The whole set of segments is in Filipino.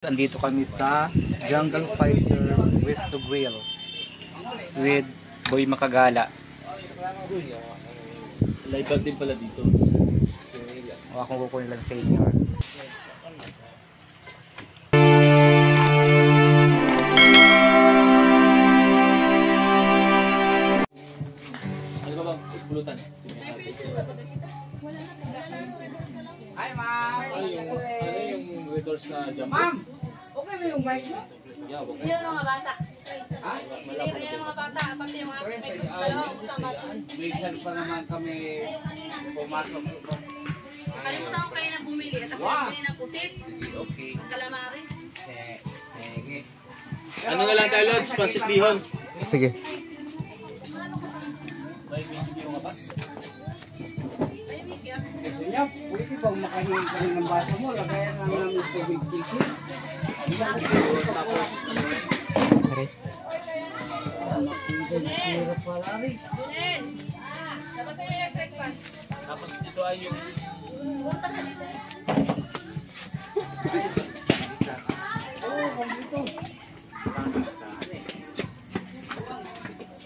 Andito kami sa Jungle Fighter West to Grill with Boy Makagala. Live din pala dito. O akong kukunin lang sa inyo. Ano ba bang ispulutan? Hi, ma'am. Ano yung waiters na jump? Ma'am, okay ba yung mic mo? Yeah, okay. Yan ang mga bata. Ha? Yan ang mga bata. Pati yung mga dalawang kasama. Minsan pa naman kami pumasok. Kalimutan ko kayo na bumili. At ako bumili ng pusit. Okay. Calamari. Sige. Ano na lang tayo, Lods? Pansit lihon. Sige. May video ka pa? Ay, Miki. Gusto niya, pwede bang makahingi ka ng baso mo? Lagayan lang ng tubig tissue. Bunin. Dapat sa'yo yung breakfast. Tapos ito ay yung... Punta ka dito.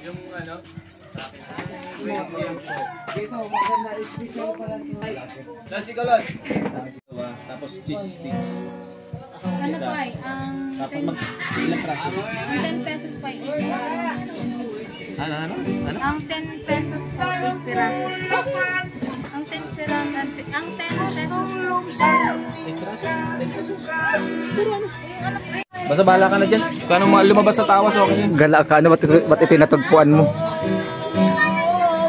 Yung ano? Dito, maganda special pala ito. Lods, ikaw, Lods. Tapos cheese sticks. Ano pa eh? Tapos ilang praso? Ang 10 pesos pa eh. Ano? Ang 10 pesos pa 8 piraso. Ang 10 piraso. Ang 10 pesos. Basta bahala ka na dyan. Kung anong lumabas sa tawa, so okay yun. Gala ka, ano ba't itinatagpuan mo?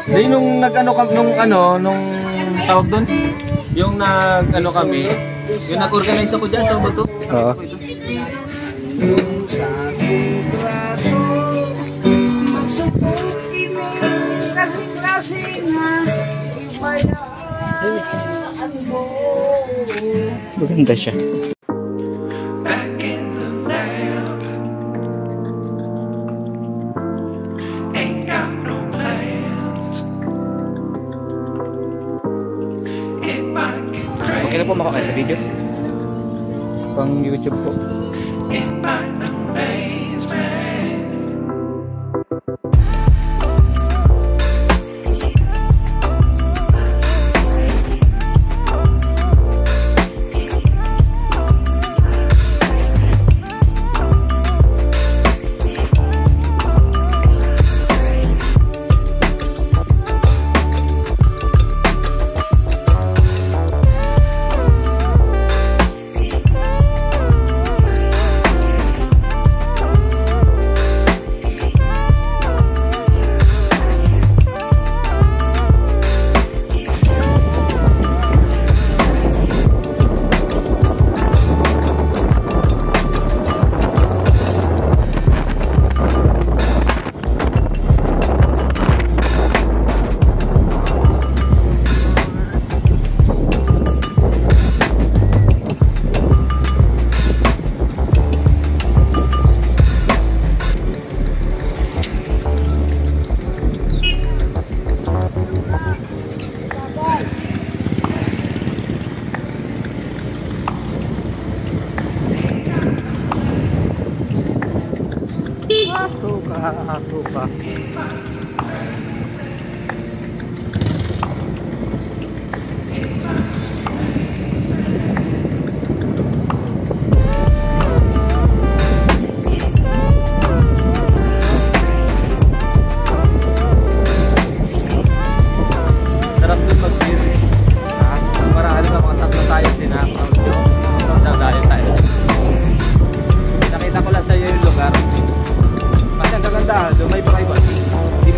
Hindi, nung nung tawag doon, yung kami, yung nag-organize ako dyan sa Bato. Oo. Maganda siya. Back in the lab, ain't got no plans. It might get crazy, Okay na po makakain sa video. Pang YouTube po. it might amaze me. Asuka. Sarap din mag-beer. Marahal na mga tatlo tayo sinakaw nyo. Dahil tayo. Nakita ko lang sa'yo yung lugar. Kasi ang kagandahan, doon may privacy. Hindi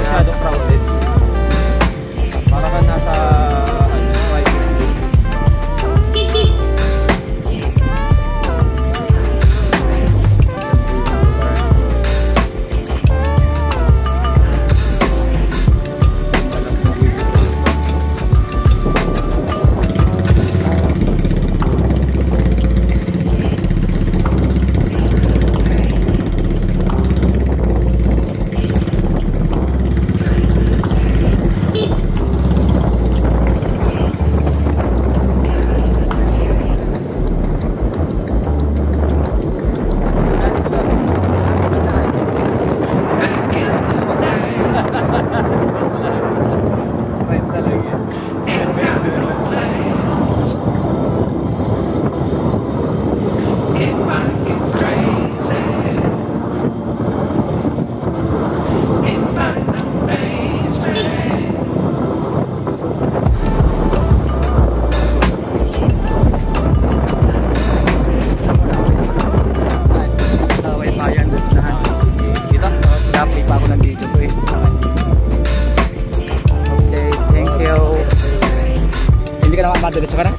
Diretso ka na?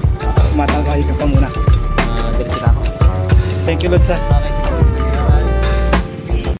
Matangkay ka pa muna. Diretso na ako. Thank you, Lord, sa